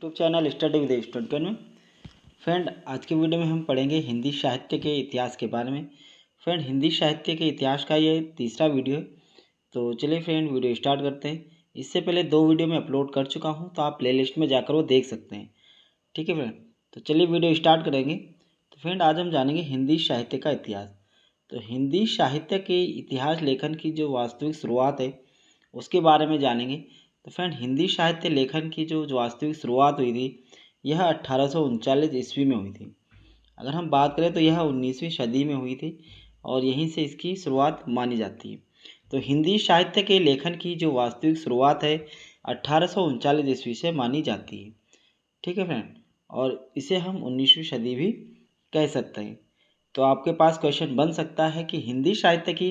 YouTube channel study with student में। Friend, आज के वीडियो में हम पढ़ेंगे हिंदी साहित्य के इतिहास के बारे में। फ्रेंड, हिंदी साहित्य के इतिहास का ये तीसरा वीडियो है। तो चलिए फ्रेंड, वीडियो स्टार्ट करते हैं। इससे पहले 2 वीडियो मैं अपलोड कर चुका हूँ, तो आप प्लेलिस्ट में जाकर वो देख सकते हैं। ठीक है फ्रेंड, तो चलिए वीडियो स्टार्ट करेंगे। तो फ्रेंड, आज हम जानेंगे हिंदी साहित्य का इतिहास। तो हिंदी साहित्य के इतिहास लेखन की जो वास्तविक शुरुआत है उसके बारे में जानेंगे। तो फ्रेंड, हिंदी साहित्य लेखन की जो वास्तविक शुरुआत हुई थी यह 1839 ईस्वी में हुई थी। अगर हम बात करें तो यह 19वीं सदी में हुई थी और यहीं से इसकी शुरुआत मानी जाती है। तो हिंदी साहित्य के लेखन की जो वास्तविक शुरुआत है 1839 ईस्वी से मानी जाती है। ठीक है फ्रेंड, और इसे हम 19वीं सदी भी कह सकते हैं। तो आपके पास क्वेश्चन बन सकता है कि हिंदी साहित्य की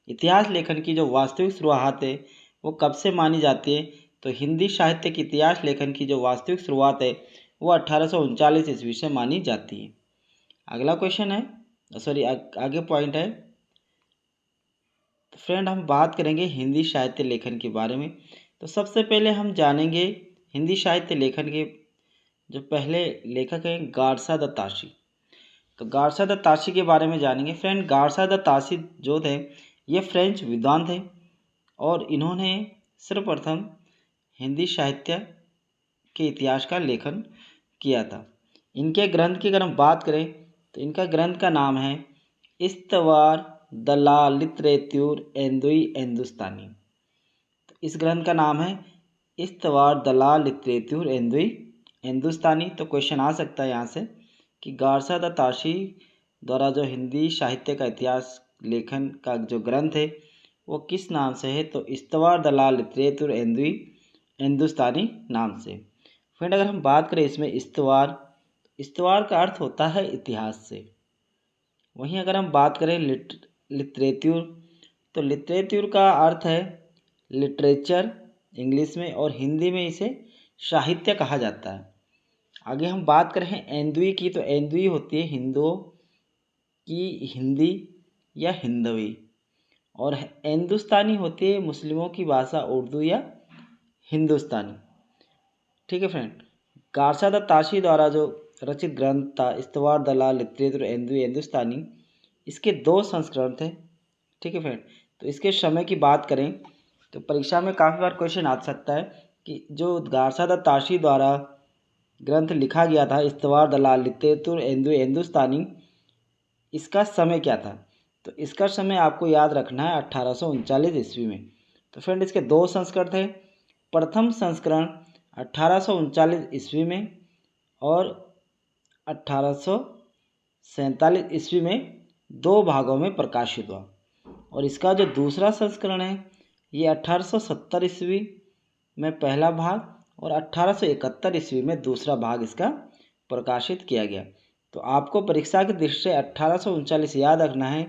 इतिहास लेखन की जो वास्तविक शुरुआत है वो कब से मानी जाती है। तो हिंदी साहित्य की इतिहास लेखन की जो वास्तविक शुरुआत है वो 1839 ईस्वी से मानी जाती है। अगला क्वेश्चन है, आगे पॉइंट है। तो फ्रेंड, हम बात करेंगे हिंदी साहित्य लेखन के बारे में। तो सबसे पहले हम जानेंगे हिंदी साहित्य लेखन के जो पहले लेखक हैं गारसा दत्त ताशी। तो गारसा दत्त ताशी के बारे में जानेंगे। फ्रेंड, गारसा दत्त ताशी जो थे ये फ्रेंच विद्वान थे और इन्होंने सर्वप्रथम हिंदी साहित्य के इतिहास का लेखन किया था। इनके ग्रंथ की अगर हम बात करें तो इनका ग्रंथ का नाम है इस्तवार दला लिटरेतुर एंदुई हिंदुस्तानी। तो इस ग्रंथ का नाम है इस्तवार दला लिटरेतुर एंदुई हिंदुस्तानी। तो क्वेश्चन आ सकता है यहाँ से कि गारसा दत्त ताशी द्वारा जो हिंदी साहित्य का इतिहास लेखन का जो ग्रंथ है वो किस नाम से है। तो इस्तवार दलाल लिटरेतुर एंदुई हिंदुस्तानी नाम से। फ्रेंड, अगर हम बात करें इसमें इस्तवार का अर्थ होता है इतिहास से। वहीं अगर हम बात करें लिटरेतुर, तो लिटरेतुर का अर्थ है लिटरेचर इंग्लिश में, और हिंदी में इसे साहित्य कहा जाता है। आगे हम बात करें एंदुई की, तो एंदुई होती है हिंदुओं की हिंदी या हिंदवी, और हिंदुस्तानी होती है मुस्लिमों की भाषा उर्दू या हिंदुस्तानी। ठीक है फ्रेंड, गारसा दत्त ताशी द्वारा जो रचित ग्रंथ था इस्तवार दलाल लिटरेतुर एंदुई हिंदुस्तानी, इसके 2 संस्करण थे। ठीक है फ्रेंड, तो इसके समय की बात करें तो परीक्षा में काफ़ी बार क्वेश्चन आ सकता है कि जो गारसा दत्त ताशी द्वारा ग्रंथ लिखा गया था इस्तवार दलाल लिटरेतुर एंदुई हिंदुस्तानी, इसका समय क्या था। तो इसका समय आपको याद रखना है 1839 ईस्वी में। तो फ्रेंड, इसके 2 संस्करण थे। प्रथम संस्करण 1839 ईस्वी में और 1847 ईस्वी में 2 भागों में प्रकाशित हुआ, और इसका जो दूसरा संस्करण है ये 1870 ईस्वी में पहला भाग और 1871 ईस्वी में दूसरा भाग इसका प्रकाशित किया गया। तो आपको परीक्षा की दृष्टि से 1839 याद रखना है,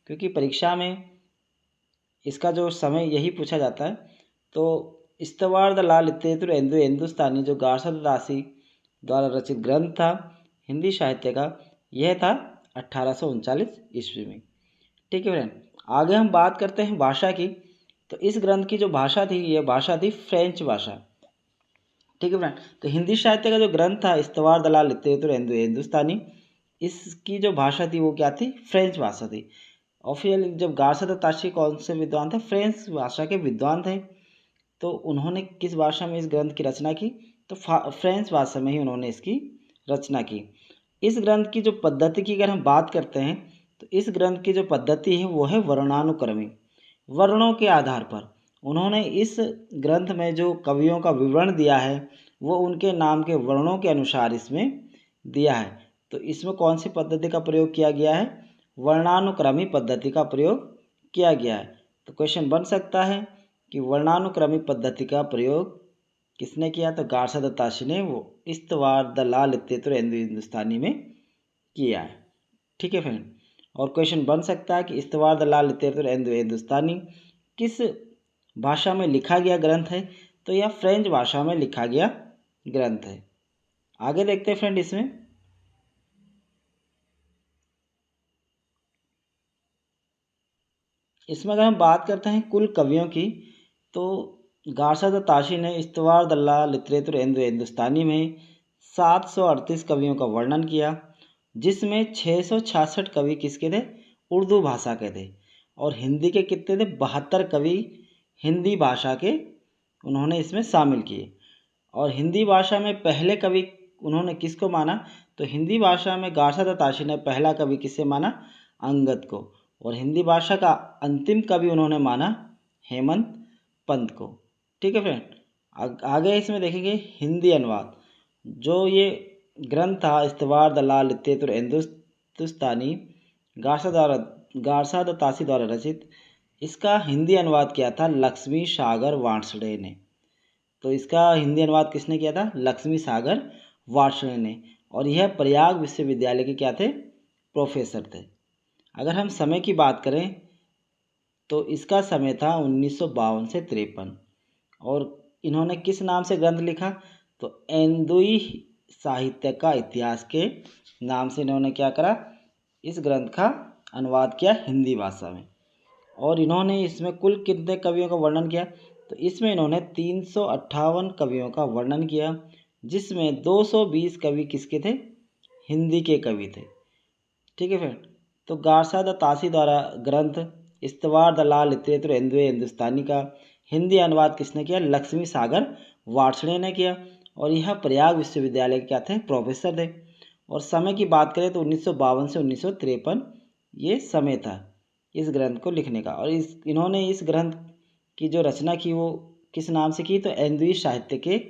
क्योंकि परीक्षा में इसका जो समय यही पूछा जाता है। तो इस्तवार दलाल लिटरेतुर एंदुई हिंदुस्तानी जो गारसा दत्त ताशी द्वारा रचित ग्रंथ था हिंदी साहित्य का, यह था 1839 ईस्वी में। ठीक है फ्रेंड, आगे हम बात करते हैं भाषा की। तो इस ग्रंथ की जो भाषा थी यह भाषा थी फ्रेंच भाषा। ठीक है फ्रेंड, तो हिंदी साहित्य का जो ग्रंथ था इस्तवार दलाल लिटरेतुर एंदुई हिंदुस्तानी, इसकी जो भाषा थी वो क्या थी, फ्रेंच भाषा थी। ऑफिशियल जब गारसा दत्त ताशी कौन से विद्वान थे, फ्रेंच भाषा के विद्वान थे। तो उन्होंने किस भाषा में इस ग्रंथ की रचना की, तो फ्रेंच भाषा में ही उन्होंने इसकी रचना की। इस ग्रंथ की जो पद्धति की अगर हम बात करते हैं तो इस ग्रंथ की जो पद्धति है वो है वर्णानुक्रमी। वर्णों के आधार पर उन्होंने इस ग्रंथ में जो कवियों का विवरण दिया है वो उनके नाम के वर्णों के अनुसार इसमें दिया है। तो इसमें कौन सी पद्धति का प्रयोग किया गया है, वर्णानुक्रमी पद्धति का प्रयोग किया गया है। तो क्वेश्चन बन सकता है कि वर्णानुक्रमी पद्धति का प्रयोग किसने किया, तो गारसा दत्त ताशी ने वो इस्तवार दलाल लिटरेतुर एंदुई हिंदुस्तानी में किया है। ठीक है फ्रेंड, और क्वेश्चन बन सकता है कि इस्तवार दलाल लिटरेतुर एंदुई हिंदुस्तानी किस भाषा में लिखा गया ग्रंथ है, तो यह फ्रेंच भाषा में लिखा गया ग्रंथ है। आगे देखते हैं फ्रेंड, इसमें अगर हम बात करते हैं कुल कवियों की, तो गारसा द ताशी ने इस्तवार दल्ला लिटरेचर हिंदुस्तानी में 738 कवियों का वर्णन किया, जिसमें 666 कवि किसके थे? उर्दू भाषा के थे। और हिंदी के कितने थे? 72 कवि हिंदी भाषा के उन्होंने इसमें शामिल किए। और हिंदी भाषा में पहले कवि उन्होंने किसको माना? तो हिंदी भाषा में गारसा द ताशी ने पहला कवि किसे माना? अंगद को। और हिंदी भाषा का अंतिम कवि उन्होंने माना हेमंत पंत को। ठीक है फ्रेंड, आगे इसमें देखेंगे हिंदी अनुवाद। जो ये ग्रंथ था इस्तवार दल्ला literature Hindustani Garcin de Tassy द्वारा रचित, इसका हिंदी अनुवाद किया था लक्ष्मी सागर वार्ष्णेय ने। तो इसका हिंदी अनुवाद किसने किया था? लक्ष्मी सागर वार्ष्णेय ने। और यह प्रयाग विश्वविद्यालय के क्या थे? प्रोफेसर थे। अगर हम समय की बात करें तो इसका समय था 1952 से 53। और इन्होंने किस नाम से ग्रंथ लिखा? तो एंदुई साहित्य का इतिहास के नाम से इन्होंने क्या करा? इस ग्रंथ का अनुवाद किया हिंदी भाषा में। और इन्होंने इसमें कुल कितने कवियों का वर्णन किया? तो इसमें इन्होंने 358 कवियों का वर्णन किया, जिसमें 220 कवि किसके थे? हिंदी के कवि थे। ठीक है फ्रेंड, तो गारसा द ताशी द्वारा ग्रंथ इस्तवार दल्ला लिटरेचर हिंदुस्तानी का हिंदी अनुवाद किसने किया? लक्ष्मी सागर वार्ष्णेय ने किया। और यह प्रयाग विश्वविद्यालय के क्या थे? प्रोफेसर थे। और समय की बात करें तो 1952 से 1953 ये समय था इस ग्रंथ को लिखने का। और इन्होंने इस ग्रंथ की जो रचना की वो किस नाम से की? तो एंदुई साहित्य के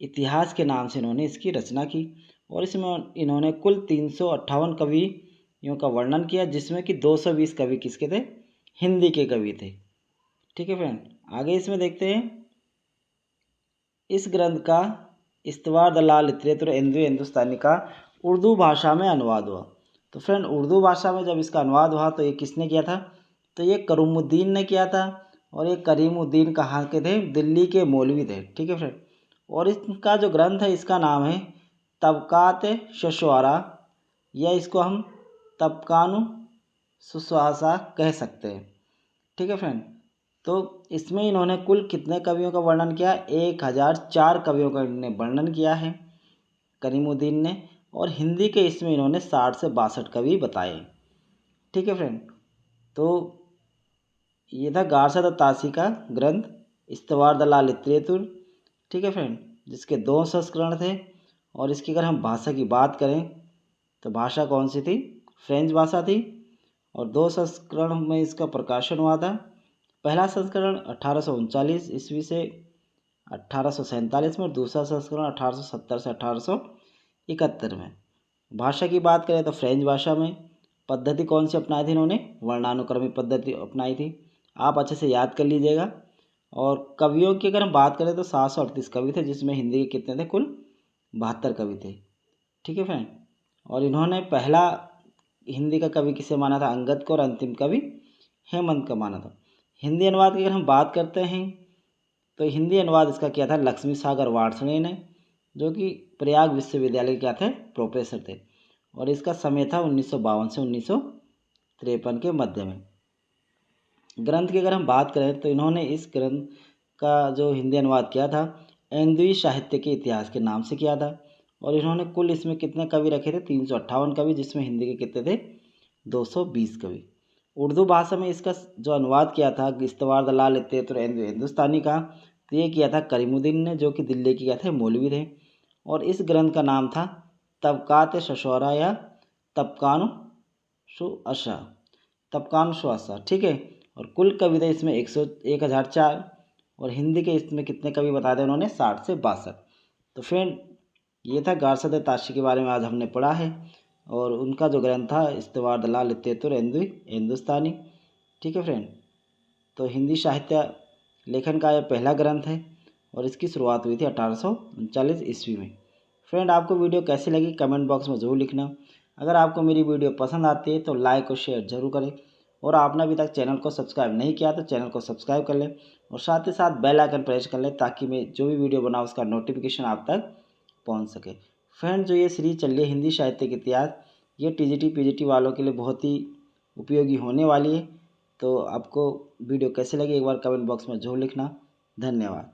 इतिहास के नाम से इन्होंने इसकी रचना की। और इसमें इन्होंने कुल 358 कवियों का वर्णन किया, जिसमें कि 220 कवि किसके थे? हिंदी के कवि थे। ठीक है फ्रेंड, आगे इसमें देखते हैं इस ग्रंथ का इस्तवार दल्ला लिटरेचर हिंदुस्तानी का उर्दू भाषा में अनुवाद हुआ। तो फ्रेंड, उर्दू भाषा में जब इसका अनुवाद हुआ तो ये किसने किया था? तो ये करीमुद्दीन ने किया था। और ये करीमुद्दीन कहाँ के थे? दिल्ली के मौलवी थे। ठीक है फ्रेंड, और इसका जो ग्रंथ है इसका नाम है तबकात शुश्वारा, या इसको हम तबकानु शुश्वासा कह सकते हैं। ठीक है फ्रेंड, तो इसमें इन्होंने कुल कितने कवियों का वर्णन किया? 1004 कवियों का इन्होंने वर्णन किया है करीमुद्दीन ने। और हिंदी के इसमें इन्होंने 60 से 62 कवि बताए। ठीक है फ्रेंड, तो ये था गारसा द ताशी का ग्रंथ इस्तवार दल्ला लिटरेचर। ठीक है फ्रेंड, जिसके 2 संस्करण थे। और इसकी अगर हम भाषा की बात करें तो भाषा कौन सी थी? फ्रेंच भाषा थी। और 2 संस्करण में इसका प्रकाशन हुआ था। पहला संस्करण 1839 ईस्वी से 1847 में, और दूसरा संस्करण 1870 से 1871 में। भाषा की बात करें तो फ्रेंच भाषा में। पद्धति कौन सी अपनाई थी इन्होंने? वर्णानुक्रमिक पद्धति अपनाई थी। आप अच्छे से याद कर लीजिएगा। और कवियों की अगर हम बात करें तो 738 कवि थे, जिसमें हिंदी के कितने थे? कुल 72 कवि थे। ठीक है फ्रेंड, और इन्होंने पहला हिंदी का कवि किसे माना था? अंगद को। और अंतिम कवि हेमंत का माना था। हिंदी अनुवाद की अगर हम बात करते हैं तो हिंदी अनुवाद इसका किया था लक्ष्मी सागर वार्ष्णेय ने, जो कि प्रयाग विश्वविद्यालय के क्या थे? प्रोफेसर थे। और इसका समय था 1952 से 1953 के मध्य में। ग्रंथ की अगर हम बात करें तो इन्होंने इस ग्रंथ का जो हिंदी अनुवाद किया था एंदुई साहित्य के इतिहास के नाम से किया था। और इन्होंने कुल इसमें कितने कवि रखे थे? 358 कवि, जिसमें हिंदी के कितने थे? 220 कवि। उर्दू भाषा में इसका जो अनुवाद किया था इस्तवार दल्ला लिटरेचर हिंदुस्तानी का, तो ये किया था करीमुद्दीन ने, जो कि दिल्ली के क्या थे? मौलवी थे। और इस ग्रंथ का नाम था तबकात शुश्वारा या तबकान शुअशा, तबकान शुअशा। ठीक है, और कुल कविता इसमें 1004। और हिंदी के इसमें कितने कवि बता दें उन्होंने? 60 से 62। तो फ्रेंड, ये था गारसा द ताशी के बारे में आज हमने पढ़ा है। और उनका जो ग्रंथ था इस्तवार दल्ला लिटरेचर हिंदुस्तानी। ठीक है फ्रेंड, तो हिंदी साहित्य लेखन का यह पहला ग्रंथ है। और इसकी शुरुआत हुई थी 1839 ईस्वी में। फ्रेंड, आपको वीडियो कैसी लगी कमेंट बॉक्स में ज़रूर लिखना। अगर आपको मेरी वीडियो पसंद आती है तो लाइक और शेयर ज़रूर करें। और आपने अभी तक चैनल को सब्सक्राइब नहीं किया तो चैनल को सब्सक्राइब कर लें। और साथ ही साथ बेल आइकन प्रेस कर लें, ताकि मैं जो भी वीडियो बनाऊँ उसका नोटिफिकेशन आप तक पहुंच सके। फ्रेंड, जो ये सीरीज चल रही है हिंदी साहित्य के इतिहास, ये टीजीटी पीजीटी वालों के लिए बहुत ही उपयोगी होने वाली है। तो आपको वीडियो कैसे लगी एक बार कमेंट बॉक्स में ज़रूर लिखना। धन्यवाद।